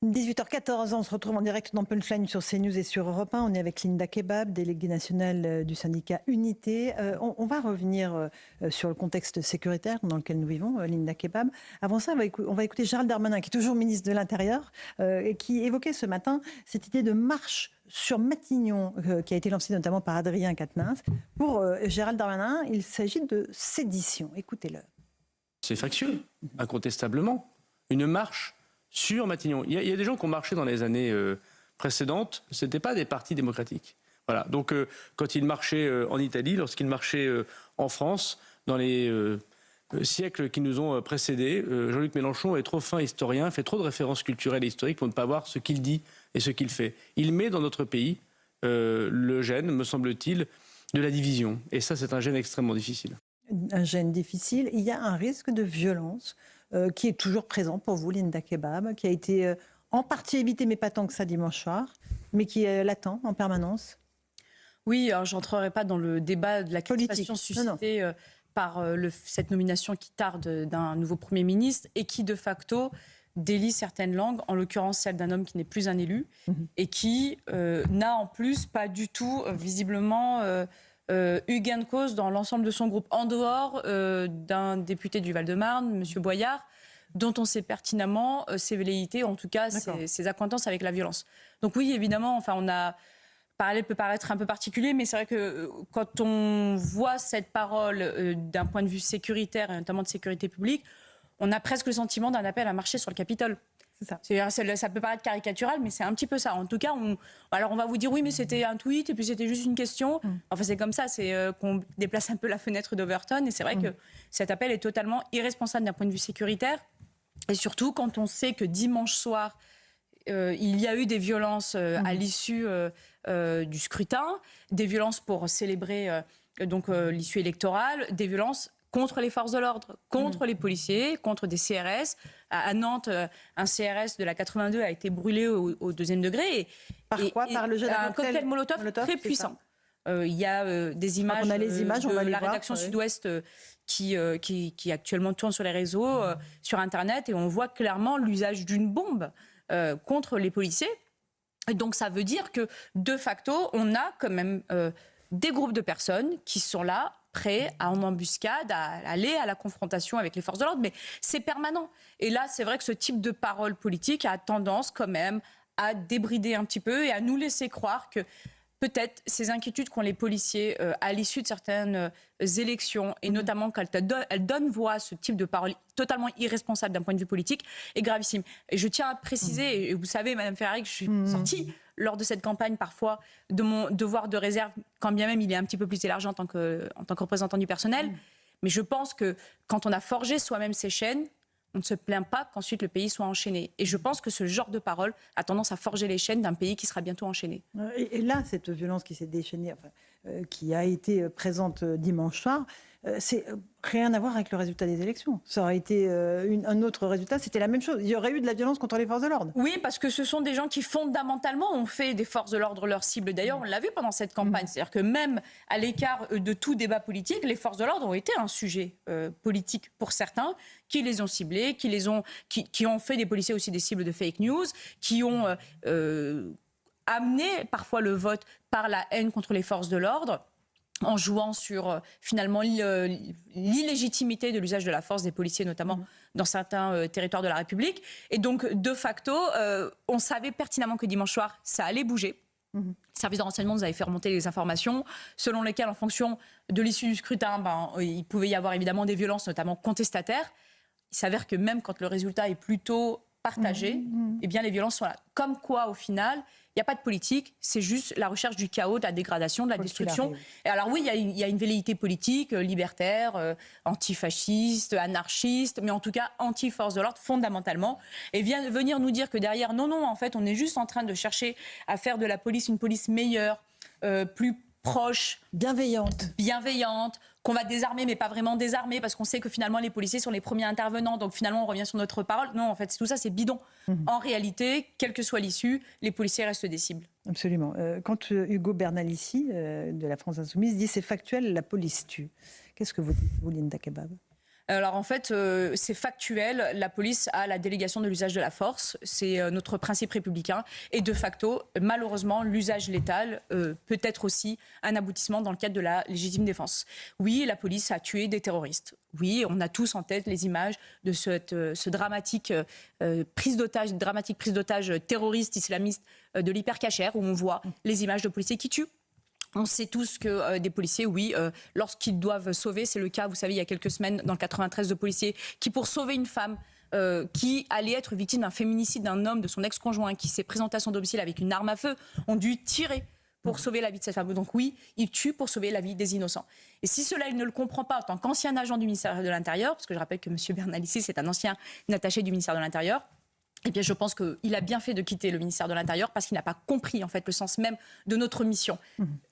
18h14, on se retrouve en direct dans Punchline sur CNews et sur Europe 1. On est avec Linda Kebab, déléguée nationale du syndicat Unité. On va revenir sur le contexte sécuritaire dans lequel nous vivons, Linda Kebab. Avant ça, on va écouter Gérald Darmanin, qui est toujours ministre de l'Intérieur, et qui évoquait ce matin cette idée de marche sur Matignon, qui a été lancée notamment par Adrien Quatennens. Pour Gérald Darmanin, il s'agit de sédition. Écoutez-le. C'est factuel, incontestablement. Une marche sur Matignon. Il y a des gens qui ont marché dans les années précédentes, ce n'étaient pas des partis démocratiques. Voilà. Donc quand ils marchaient en Italie, lorsqu'ils marchaient en France, dans les siècles qui nous ont précédés, Jean-Luc Mélenchon est trop fin historien, fait trop de références culturelles et historiques pour ne pas voir ce qu'il dit et ce qu'il fait. Il met dans notre pays le gène, me semble-t-il, de la division. Et ça, c'est un gène extrêmement difficile. Un gène difficile. Il y a un risque de violence qui est toujours présent pour vous, Linda Kebab, qui a été en partie évité, mais pas tant que ça dimanche soir, mais qui est latent en permanence. Oui, alors je n'entrerai pas dans le débat de la crispation suscitée par cette nomination qui tarde d'un nouveau Premier ministre et qui, de facto, délie certaines langues, en l'occurrence celle d'un homme qui n'est plus un élu et qui n'a en plus pas du tout, visiblement, eu gain de cause dans l'ensemble de son groupe, en dehors d'un député du Val-de-Marne, M. Boyard, dont on sait pertinemment ses velléités, en tout cas ses accointances avec la violence. Donc oui, évidemment, enfin, le parallèle peut paraître un peu particulier, mais c'est vrai que quand on voit cette parole d'un point de vue sécuritaire, et notamment de sécurité publique, on a presque le sentiment d'un appel à marcher sur le Capitole. Ça peut paraître caricatural, mais c'est un petit peu ça. En tout cas, on va vous dire oui, mais c'était un tweet et puis c'était juste une question. Enfin, c'est comme ça, c'est qu'on déplace un peu la fenêtre d'Overton. Et c'est vrai que cet appel est totalement irresponsable d'un point de vue sécuritaire. Et surtout, quand on sait que dimanche soir, il y a eu des violences à l'issue du scrutin, des violences pour célébrer l'issue électorale, des violences contre les forces de l'ordre, contre les policiers, contre des CRS. À Nantes, un CRS de la 82 a été brûlé au deuxième degré. Par le jet d'un cocktail Molotov très puissant. Il y a des images, de la rédaction Sud-Ouest qui actuellement tourne sur les réseaux, sur Internet, et on voit clairement l'usage d'une bombe contre les policiers. Et donc ça veut dire que, de facto, on a quand même des groupes de personnes qui sont là, prêts en embuscade, à aller à la confrontation avec les forces de l'ordre, mais c'est permanent. Et là, c'est vrai que ce type de parole politique a tendance quand même à débrider un petit peu et à nous laisser croire que peut-être ces inquiétudes qu'ont les policiers à l'issue de certaines élections, et notamment quand elles donnent voix à ce type de parole totalement irresponsable d'un point de vue politique, est gravissime. Et je tiens à préciser, et vous savez, Madame Ferrari, que je suis sortie lors de cette campagne parfois de mon devoir de réserve, quand bien même il est un petit peu plus élargi en tant que représentant du personnel. Mais je pense que quand on a forgé soi-même ces chaînes, on ne se plaint pas qu'ensuite le pays soit enchaîné. Et je pense que ce genre de parole a tendance à forger les chaînes d'un pays qui sera bientôt enchaîné. Et là, cette violence qui s'est déchaînée, qui a été présente dimanche soir, c'est rien à voir avec le résultat des élections. Ça aurait été un autre résultat, c'était la même chose. Il y aurait eu de la violence contre les forces de l'ordre. Oui, parce que ce sont des gens qui fondamentalement ont fait des forces de l'ordre leur cible. D'ailleurs, on l'a vu pendant cette campagne. C'est-à-dire que même à l'écart de tout débat politique, les forces de l'ordre ont été un sujet politique pour certains, qui les ont ciblés, qui ont fait des policiers aussi des cibles de fake news, qui ont amené parfois le vote par la haine contre les forces de l'ordre, en jouant sur finalement l'illégitimité de l'usage de la force des policiers, notamment dans certains territoires de la République. Et donc, de facto, on savait pertinemment que dimanche soir, ça allait bouger. Le service de renseignement nous avait fait remonter les informations selon lesquelles, en fonction de l'issue du scrutin, il pouvait y avoir évidemment des violences, notamment contestataires. Il s'avère que même quand le résultat est plutôt partagé, eh bien les violences sont là. Comme quoi, au final, il n'y a pas de politique, c'est juste la recherche du chaos, de la dégradation, de la destruction. Et alors oui, il y a une velléité politique, libertaire, antifasciste, anarchiste, mais en tout cas anti-force de l'ordre, fondamentalement. Et venir nous dire que derrière, non, en fait, on est juste en train de chercher à faire de la police une police meilleure, plus proche, bienveillante, qu'on va désarmer, mais pas vraiment désarmer, parce qu'on sait que finalement les policiers sont les premiers intervenants, donc finalement on revient sur notre parole. Non, en fait, tout ça c'est bidon. En réalité, quelle que soit l'issue, les policiers restent des cibles. Absolument. Quand Hugo Bernalicis, de la France Insoumise, dit c'est factuel, la police tue. Qu'est-ce que vous dites, vous, Linda Kebab ? Alors en fait, c'est factuel. La police a la délégation de l'usage de la force. C'est notre principe républicain. Et de facto, malheureusement, l'usage létal peut être aussi un aboutissement dans le cadre de la légitime défense. Oui, la police a tué des terroristes. Oui, on a tous en tête les images de ce dramatique prise d'otage terroriste islamiste de l'Hypercacher, où on voit les images de policiers qui tuent. On sait tous que des policiers, oui, lorsqu'ils doivent sauver, c'est le cas, vous savez, il y a quelques semaines, dans le 93, de policiers qui, pour sauver une femme qui allait être victime d'un féminicide d'un homme, de son ex-conjoint, qui s'est présenté à son domicile avec une arme à feu, ont dû tirer pour sauver la vie de cette femme. Donc oui, ils tuent pour sauver la vie des innocents. Et si cela, il ne le comprend pas en tant qu'ancien agent du ministère de l'Intérieur, parce que je rappelle que M. Bernalicis est un ancien attaché du ministère de l'Intérieur, eh bien, je pense qu'il a bien fait de quitter le ministère de l'Intérieur parce qu'il n'a pas compris en fait le sens même de notre mission.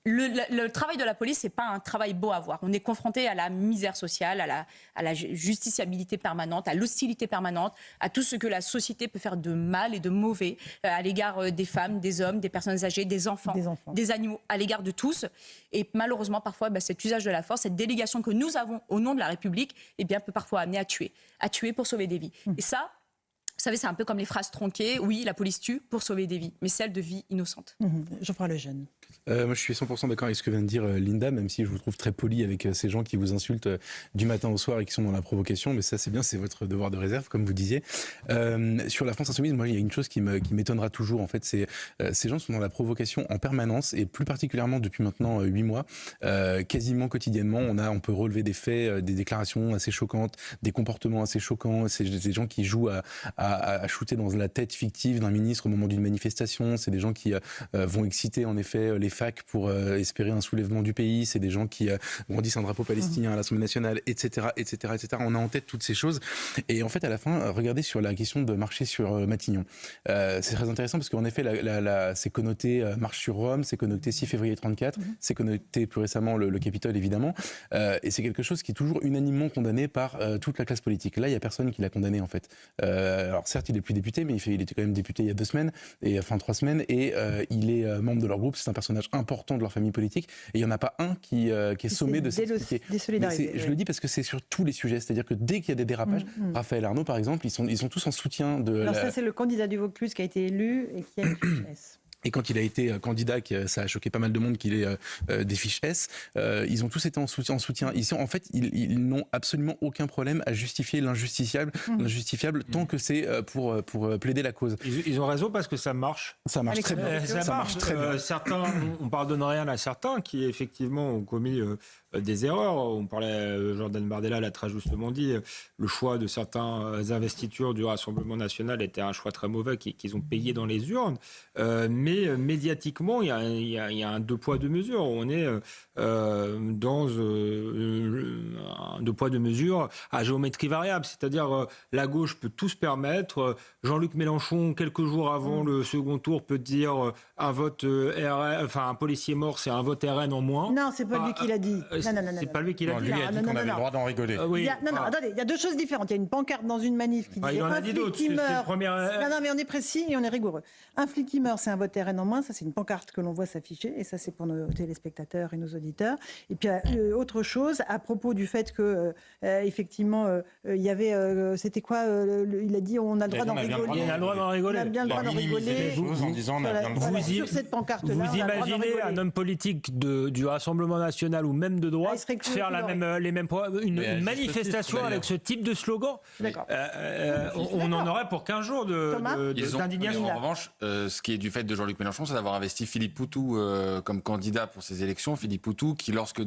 Le travail de la police, c'est pas un travail beau à voir. On est confronté à la misère sociale, à la justiciabilité permanente, à l'hostilité permanente, à tout ce que la société peut faire de mal et de mauvais à l'égard des femmes, des hommes, des personnes âgées, des enfants, des animaux, à l'égard de tous. Et malheureusement, parfois, cet usage de la force, cette délégation que nous avons au nom de la République, eh bien, peut parfois amener à tuer pour sauver des vies. Et ça, vous savez, c'est un peu comme les phrases tronquées. Oui, la police tue pour sauver des vies, mais celles de vies innocentes. Geoffroy Lejeune. Moi, je suis 100% d'accord avec ce que vient de dire Linda, même si je vous trouve très poli avec ces gens qui vous insultent du matin au soir et qui sont dans la provocation. Mais ça, c'est bien, c'est votre devoir de réserve, comme vous disiez. Sur la France insoumise, moi, il y a une chose qui m'étonnera toujours. En fait, c'est ces gens sont dans la provocation en permanence et plus particulièrement depuis maintenant 8 mois, quasiment quotidiennement, on peut relever des faits, des déclarations assez choquantes, des comportements assez choquants. C'est des gens qui jouent à shooter dans la tête fictive d'un ministre au moment d'une manifestation. C'est des gens qui vont exciter en effet les facs pour espérer un soulèvement du pays. C'est des gens qui brandissent un drapeau palestinien à l'Assemblée nationale, etc., etc., etc. On a en tête toutes ces choses. Et en fait, à la fin, regardez sur la question de marcher sur Matignon. C'est très intéressant parce qu'en effet, c'est connoté marche sur Rome, c'est connoté 6 février 34, c'est connoté plus récemment le Capitole, évidemment. Et c'est quelque chose qui est toujours unanimement condamné par toute la classe politique. Là, il n'y a personne qui l'a condamné, en fait. Alors certes, il n'est plus député, mais il était quand même député il y a 2 semaines, enfin 3 semaines, et il est membre de leur groupe. C'est un personnage important de leur famille politique, et il n'y en a pas un qui est sommé de s'expliquer. Je le dis parce que c'est sur tous les sujets, c'est-à-dire que dès qu'il y a des dérapages, Raphaël Arnaud par exemple, ils sont tous en soutien de... Alors ça, c'est le candidat du Vaucluse qui a été élu et qui a une fiche S. Et quand il a été candidat, ça a choqué pas mal de monde qu'il ait des fiches S, ils ont tous été en soutien. En fait, ils n'ont absolument aucun problème à justifier l'injustifiable tant que c'est pour plaider la cause. Ils ont raison parce que ça marche. Ça marche très bien. Ça marche très bien. Certains, on pardonne rien à certains qui effectivement ont commis des erreurs. On parlait, Jordan Bardella l'a très justement dit, le choix de certains investitures du Rassemblement national était un choix très mauvais qu'ils ont payé dans les urnes. Mais médiatiquement, il y a un 2 poids 2 mesures. On est dans un 2 poids 2 mesures à géométrie variable. C'est-à-dire la gauche peut tout se permettre. Jean-Luc Mélenchon, quelques jours avant le second tour, peut dire un vote RN, enfin un policier mort, c'est un vote RN en moins. Non, c'est pas lui qui l'a dit. Non. C'est pas lui qui l'a dit. Lui a dit qu'on avait le droit d'en rigoler. Attendez, il y a 2 choses différentes. Il y a une pancarte dans une manif qui dit un flic qui meurt. Non, mais on est précis et on est rigoureux. Un flic qui meurt, c'est un vote RN en moins. Ça, c'est une pancarte que l'on voit s'afficher. Et ça, c'est pour nos téléspectateurs et nos auditeurs. Et puis, autre chose, à propos du fait que, effectivement, il y avait. C'était quoi il a dit on a le droit d'en rigoler. On a le droit d'en rigoler. On a bien le droit d'en rigoler. En disant, on a bien le droit. Sur cette pancarte-là. Vous imaginez un homme politique du Rassemblement national ou même de droite faire une manifestation avec ce type de slogan? On en aurait pour 15 jours d'indignation. En revanche, ce qui est du fait de Jean-Luc Mélenchon, c'est d'avoir investi Philippe Poutou comme candidat pour ces élections. Philippe Poutou, qui, lorsque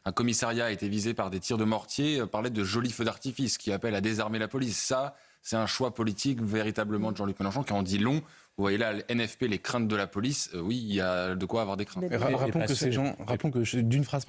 un commissariat a été visé par des tirs de mortier, parlait de jolis feux d'artifice, qui appelle à désarmer la police. Ça, c'est un choix politique véritablement de Jean-Luc Mélenchon qui en dit long. Vous voyez là, le NFP, les craintes de la police, oui, il y a de quoi avoir des craintes. Rappelons que d'une phrase,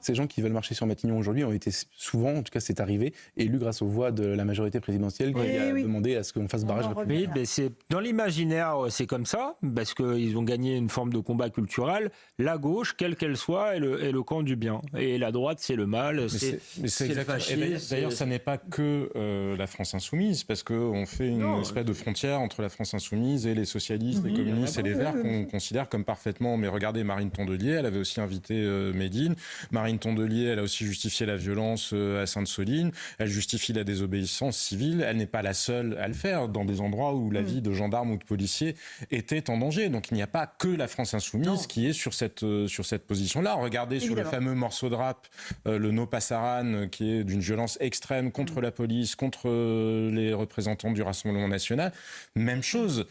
ces gens qui veulent marcher sur Matignon aujourd'hui ont été souvent, en tout cas c'est arrivé, élus grâce aux voix de la majorité présidentielle qui a demandé à ce qu'on fasse barrage républicain. Oui, mais dans l'imaginaire, c'est comme ça, parce qu'ils ont gagné une forme de combat culturel. La gauche, quelle qu'elle soit, est le camp du bien. Et la droite, c'est le mal, c'est le fascisme. D'ailleurs, ça n'est pas que la France insoumise, parce qu'on fait une espèce de frontière entre la France insoumise et les socialistes, les communistes et les Verts qu'on considère comme parfaitement... Mais regardez, Marine Tondelier, elle avait aussi invité Médine. Marine Tondelier, elle a aussi justifié la violence à Sainte-Soline. Elle justifie la désobéissance civile. Elle n'est pas la seule à le faire dans des endroits où la vie de gendarmes ou de policiers était en danger. Donc il n'y a pas que la France insoumise qui est sur cette position-là. Regardez sur le fameux morceau de rap, le No Passaran, qui est d'une violence extrême contre la police, contre les représentants du Rassemblement national. Même chose,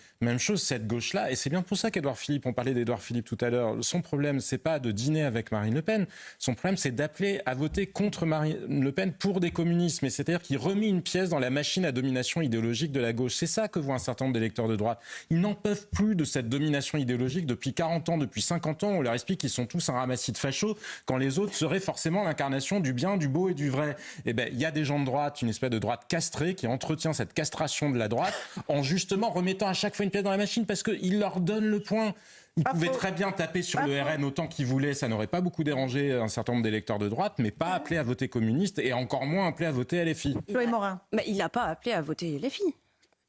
cette gauche-là. Et c'est bien pour ça qu'Édouard Philippe, on parlait d'Édouard Philippe tout à l'heure, son problème, c'est pas de dîner avec Marine Le Pen. Son problème, c'est d'appeler à voter contre Marine Le Pen pour des communistes. Mais c'est-à-dire qu'il remet une pièce dans la machine à domination idéologique de la gauche. C'est ça que voient un certain nombre d'électeurs de droite. Ils n'en peuvent plus de cette domination idéologique depuis 40 ans, depuis 50 ans. On leur explique qu'ils sont tous un ramassis de fachos quand les autres seraient forcément l'incarnation du bien, du beau et du vrai. Eh ben, il y a des gens de droite, une espèce de droite castrée qui entretient cette castration de la droite en justement remettant à chaque fois une pièce dans la machine parce qu'ils leur donnent le point. Ils pouvaient très bien taper sur le RN autant qu'ils voulaient, ça n'aurait pas beaucoup dérangé un certain nombre d'électeurs de droite, mais pas appeler à voter communiste et encore moins appeler à voter LFI. Chloé Morin. Il n'a pas appelé à voter LFI.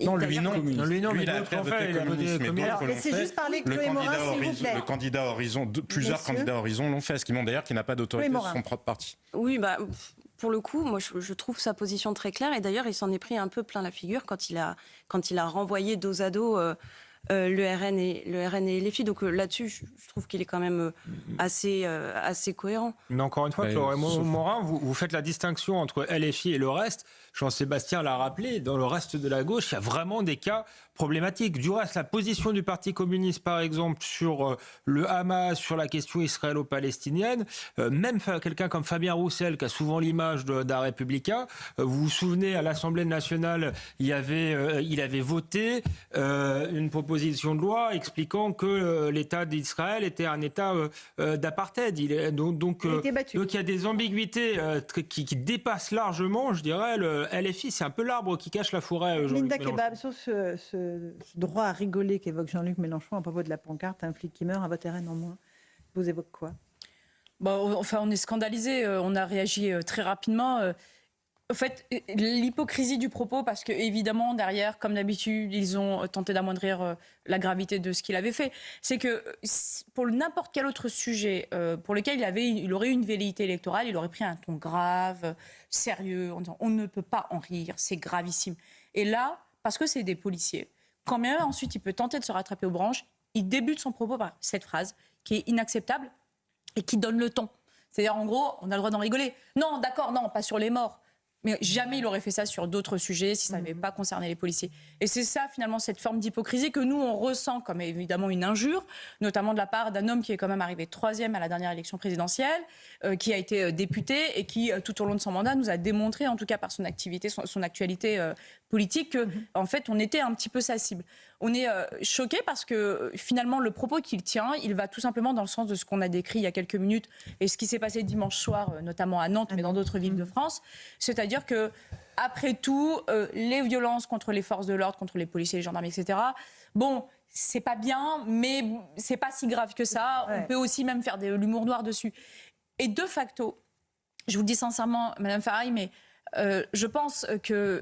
Non, lui non. Lui non, mais il a appelé à voter communiste. Mais d'autres l'ont fait. Juste parler Chloé Morin, s'il vous plaît. Le candidat Horizon, plusieurs candidats Horizon l'ont fait, ce qui montre d'ailleurs qu'il n'a pas d'autorité sur son propre parti. Oui, pour le coup, moi, je trouve sa position très claire. Et d'ailleurs, il s'en est pris un peu plein la figure quand il a renvoyé dos à dos le RN et LFI. Donc là-dessus, je trouve qu'il est quand même assez cohérent. Mais encore une fois, Chloé Morin, vous faites la distinction entre LFI et le reste. Jean-Sébastien l'a rappelé, dans le reste de la gauche, il y a vraiment des cas problématiques. Du reste, la position du Parti communiste, par exemple, sur le Hamas, sur la question israélo-palestinienne, même quelqu'un comme Fabien Roussel, qui a souvent l'image d'un républicain, vous vous souvenez, à l'Assemblée nationale, il avait voté une proposition de loi expliquant que l'État d'Israël était un État d'apartheid. Donc il y a des ambiguïtés qui dépassent largement, je dirais, le LFI. C'est un peu l'arbre qui cache la forêt. Linda Kebab, sur ce droit à rigoler qu'évoque Jean-Luc Mélenchon à propos de la pancarte, un flic qui meurt, un vote RN en moins, vous évoque quoi? Enfin, on est scandalisé. On a réagi très rapidement. En fait, l'hypocrisie du propos, parce que évidemment derrière, comme d'habitude, ils ont tenté d'amoindrir la gravité de ce qu'il avait fait. C'est que pour n'importe quel autre sujet pour lequel il aurait eu une velléité électorale, il aurait pris un ton grave, sérieux, en disant on ne peut pas en rire, c'est gravissime. Et là, parce que c'est des policiers, quand même ensuite il peut tenter de se rattraper aux branches, il débute son propos par cette phrase qui est inacceptable et qui donne le ton. C'est-à-dire en gros, on a le droit d'en rigoler. Non, d'accord, non, pas sur les morts. Mais jamais il aurait fait ça sur d'autres sujets si ça n'avait pas concerné les policiers. Et c'est ça, finalement, cette forme d'hypocrisie que nous, on ressent comme évidemment une injure, notamment de la part d'un homme qui est quand même arrivé 3e à la dernière élection présidentielle, qui a été député et qui, tout au long de son mandat, nous a démontré, en tout cas par son activité, son actualité politique, que, en fait, on était un petit peu sa cible. On est choqués parce que, finalement, le propos qu'il tient, il va tout simplement dans le sens de ce qu'on a décrit il y a quelques minutes et ce qui s'est passé dimanche soir, notamment à Nantes, mais dans d'autres villes de France. C'est-à-dire que, après tout, les violences contre les forces de l'ordre, contre les policiers, les gendarmes, etc., bon, c'est pas bien, mais c'est pas si grave que ça. Ouais. On peut aussi même faire de l'humour noir dessus. Et de facto, je vous le dis sincèrement, Madame Faraille, mais je pense que...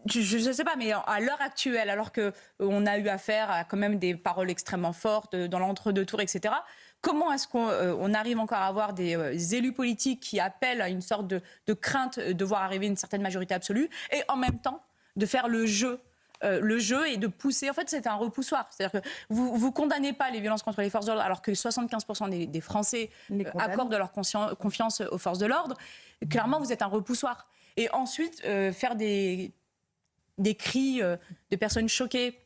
Je ne sais pas, mais à l'heure actuelle, alors qu'on a eu affaire à quand même des paroles extrêmement fortes dans l'entre-deux tours, etc., comment est-ce qu'on arrive encore à avoir des élus politiques qui appellent à une sorte de crainte de voir arriver une certaine majorité absolue et en même temps de faire le jeu et de pousser. En fait, c'est un repoussoir. C'est-à-dire que vous ne condamnez pas les violences contre les forces de l'ordre alors que 75% des Français accordent leur confiance aux forces de l'ordre. Clairement, vous êtes un repoussoir. Et ensuite, faire des cris de personnes choquées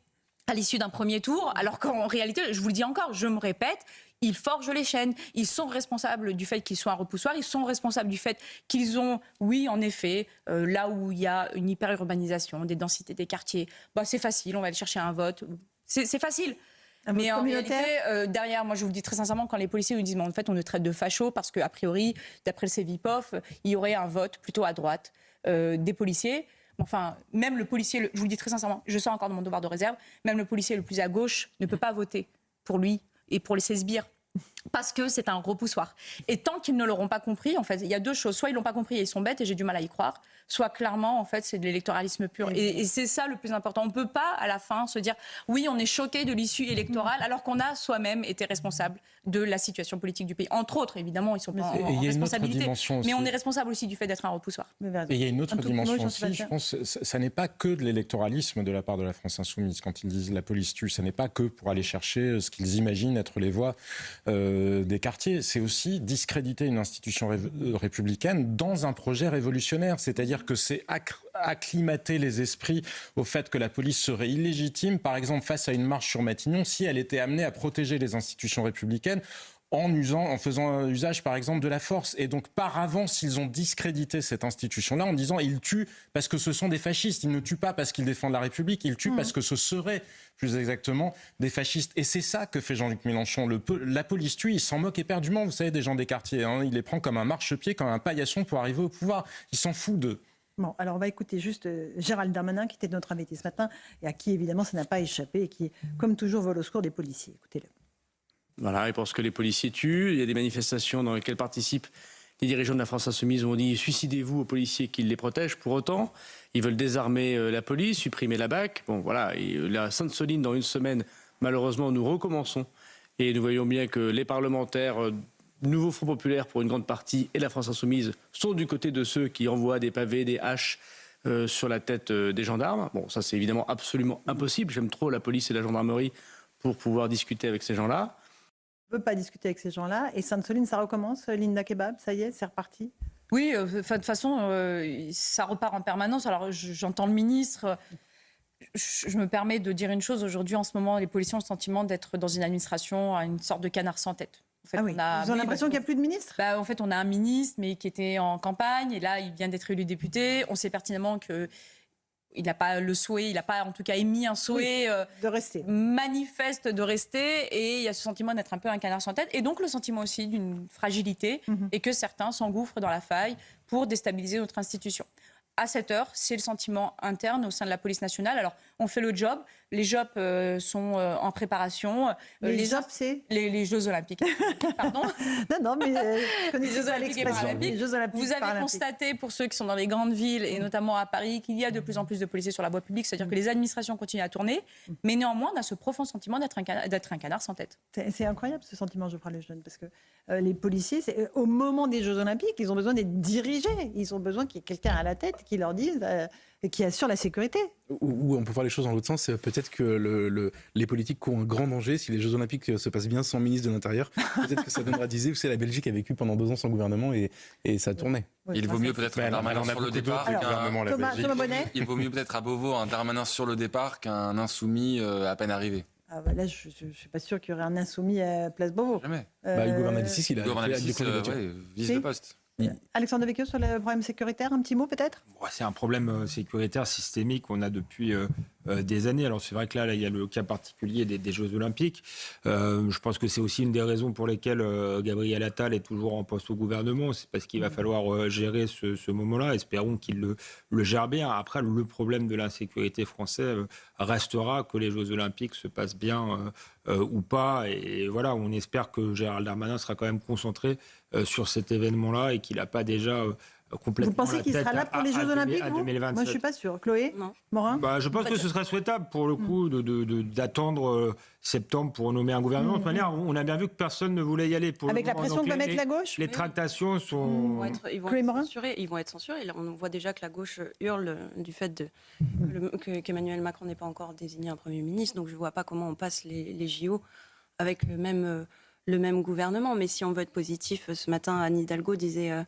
à l'issue d'un premier tour, alors qu'en réalité, je vous le dis encore, je me répète, ils forgent les chaînes, ils sont responsables du fait qu'ils soient un repoussoir, ils sont responsables du fait qu'ils ont, oui, en effet, là où il y a une hyper-urbanisation, des densités des quartiers, c'est facile, on va aller chercher un vote, c'est facile. Mais en réalité, derrière, moi je vous le dis très sincèrement, quand les policiers nous disent en fait on nous traite de fachos parce qu'a priori, d'après le CEVIPOF, il y aurait un vote plutôt à droite des policiers. Enfin, même le policier, je vous le dis très sincèrement, je sors encore de mon devoir de réserve, même le policier le plus à gauche ne peut pas voter pour lui et pour ses sbires. Parce que c'est un repoussoir. Et tant qu'ils ne l'auront pas compris, en fait, il y a deux choses. Soit ils l'ont pas compris et ils sont bêtes et j'ai du mal à y croire. Soit clairement, en fait, c'est de l'électoralisme pur. Et c'est ça le plus important. On ne peut pas, à la fin, se dire oui, on est choqué de l'issue électorale, alors qu'on a soi-même été responsable de la situation politique du pays. Entre autres, évidemment, ils sont pas en responsabilité. Mais on est responsable aussi du fait d'être un repoussoir. Et il y a une autre dimension aussi, je pense, ça n'est pas que de l'électoralisme de la part de la France Insoumise. Quand ils disent la police tue, ça n'est pas que pour aller chercher ce qu'ils imaginent être les voix des quartiers. C'est aussi discréditer une institution républicaine dans un projet révolutionnaire. C'est-à-dire que c'est acclimater les esprits au fait que la police serait illégitime, par exemple face à une marche sur Matignon, si elle était amenée à protéger les institutions républicaines en faisant usage, par exemple, de la force. Et donc, par avance, ils ont discrédité cette institution-là en disant ils tuent parce que ce sont des fascistes. Ils ne tuent pas parce qu'ils défendent la République. Ils tuent parce que ce seraient, plus exactement, des fascistes. Et c'est ça que fait Jean-Luc Mélenchon. La police tue, il s'en moque éperdument, vous savez, des gens des quartiers. Hein. Il les prend comme un marchepied, comme un paillasson pour arriver au pouvoir. Il s'en fout d'eux. Bon, alors on va écouter juste Gérald Darmanin, qui était notre invité ce matin, et à qui, évidemment, ça n'a pas échappé, et qui, comme toujours, vole au secours des policiers. Écoutez-le. Voilà, il pense que les policiers tuent. Il y a des manifestations dans lesquelles participent les dirigeants de la France Insoumise où on dit « suicidez-vous aux policiers qui les protègent ». Pour autant, ils veulent désarmer la police, supprimer la BAC. Bon, voilà, et la Sainte-Soline, dans une semaine, malheureusement, nous recommençons. Et nous voyons bien que les parlementaires, Nouveau Front Populaire pour une grande partie, et la France Insoumise, sont du côté de ceux qui envoient des pavés, des haches sur la tête des gendarmes. Bon, ça, c'est évidemment absolument impossible. J'aime trop la police et la gendarmerie pour pouvoir discuter avec ces gens-là. On ne peut pas discuter avec ces gens-là. Et Sainte-Soline, ça recommence, Linda Kebab, ça y est, c'est reparti. Oui, de toute façon, ça repart en permanence. Alors, j'entends le ministre. Je me permets de dire une chose. Aujourd'hui, en ce moment, les policiers ont le sentiment d'être dans une administration, une sorte de canard sans tête. En fait, Ils ont l'impression qu'il n'y a plus de ministre. En fait, on a un ministre, mais qui était en campagne. Et là, il vient d'être élu député. On sait pertinemment que... il n'a pas le souhait, il n'a pas en tout cas émis un souhait de rester. Manifeste de rester, et il y a ce sentiment d'être un peu un canard sans tête, et donc le sentiment aussi d'une fragilité, et que certains s'engouffrent dans la faille pour déstabiliser notre institution. À cette heure, c'est le sentiment interne au sein de la police nationale. Alors, on fait le job. Les jobs sont en préparation. Les jobs, c'est les Jeux Olympiques. Pardon. Non, mais les Jeux Olympiques et Paralympiques. Vous avez constaté, pour ceux qui sont dans les grandes villes, et notamment à Paris, qu'il y a de plus en plus de policiers sur la voie publique. C'est-à-dire que les administrations continuent à tourner. Mais néanmoins, on a ce profond sentiment d'être un canard sans tête. C'est incroyable, ce sentiment, Geoffroy Lejeune, parce que les policiers, au moment des Jeux Olympiques, ils ont besoin d'être dirigés. Ils ont besoin qu'il y ait quelqu'un à la tête qui leur dise, qui assure la sécurité. Ou on peut voir les choses dans l'autre sens. Peut-être que les politiques courent un grand danger si les Jeux Olympiques se passent bien sans ministre de l'Intérieur. Peut-être que ça donnera d'idées. Vous savez, la Belgique a vécu pendant 2 ans sans gouvernement et ça tournait. Oui, il vaut mieux peut-être un Darmanin sur le départ Il vaut mieux peut-être à Beauvau un Darmanin sur le départ qu'un insoumis à peine arrivé. Ah bah là, je ne suis pas sûr qu'il y aurait un insoumis à Place Beauvau. Jamais. Il gouverne d'ici, il a vise le poste. Alexandre Devecchio, sur le problème sécuritaire, un petit mot peut-être ? C'est un problème sécuritaire systémique qu'on a depuis des années. Alors c'est vrai que là, il y a le cas particulier des Jeux Olympiques. Je pense que c'est aussi une des raisons pour lesquelles Gabriel Attal est toujours en poste au gouvernement. C'est parce qu'il va falloir gérer ce moment-là. Espérons qu'il le gère bien. Après, le problème de l'insécurité française restera, que les Jeux Olympiques se passent bien ou pas. Et voilà, on espère que Gérald Darmanin sera quand même concentré sur cet événement-là et qu'il n'a pas déjà complètement. Vous pensez qu'il sera là pour les Jeux Olympiques, vous ? Moi, je ne suis pas sûr. Chloé ? Non. Morin ? Je pense que ce serait souhaitable, pour le coup, d'attendre septembre pour nommer un gouvernement. De toute manière, on a bien vu que personne ne voulait y aller. Avec la pression que va mettre la gauche ? Les tractations sont... Ils vont être censurés. On voit déjà que la gauche hurle du fait qu'Emmanuel Macron n'ait pas encore désigné un Premier ministre. Donc je ne vois pas comment on passe les JO avec le même gouvernement. Mais si on veut être positif, ce matin, Anne Hidalgo disait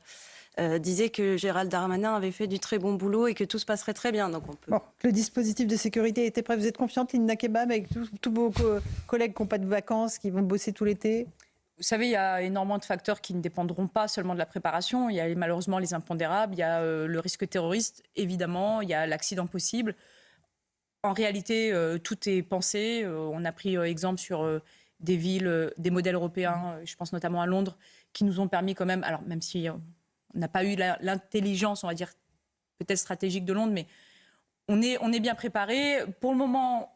que Gérald Darmanin avait fait du très bon boulot et que tout se passerait très bien. Donc on peut... le dispositif de sécurité était prêt. Vous êtes confiante, Linda Kebab, avec tous vos collègues qui n'ont pas de vacances, qui vont bosser tout l'été ? Vous savez, il y a énormément de facteurs qui ne dépendront pas seulement de la préparation. Il y a malheureusement les impondérables, il y a le risque terroriste, évidemment, il y a l'accident possible. En réalité, tout est pensé. On a pris exemple sur des villes, des modèles européens, je pense notamment à Londres, qui nous ont permis quand même, alors même si on n'a pas eu l'intelligence, on va dire, peut-être stratégique de Londres, mais on est bien préparé. Pour le moment,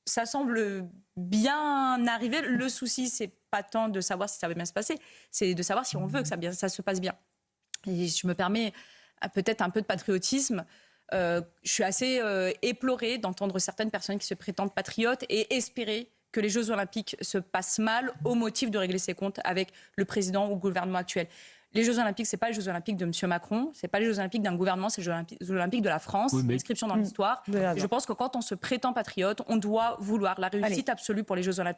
ça semble bien arriver. Le souci, c'est pas tant de savoir si ça va bien se passer, c'est de savoir si on veut que ça se passe bien. Et je me permets peut-être un peu de patriotisme. Je suis assez éplorée d'entendre certaines personnes qui se prétendent patriotes et espérer que les Jeux Olympiques se passent mal au motif de régler ses comptes avec le président ou le gouvernement actuel. Les Jeux Olympiques, ce n'est pas les Jeux Olympiques de M. Macron, ce n'est pas les Jeux Olympiques d'un gouvernement, c'est les Jeux Olympiques de la France, inscription dans l'histoire. Je pense que quand on se prétend patriote, on doit vouloir la réussite absolue pour les Jeux Olympiques.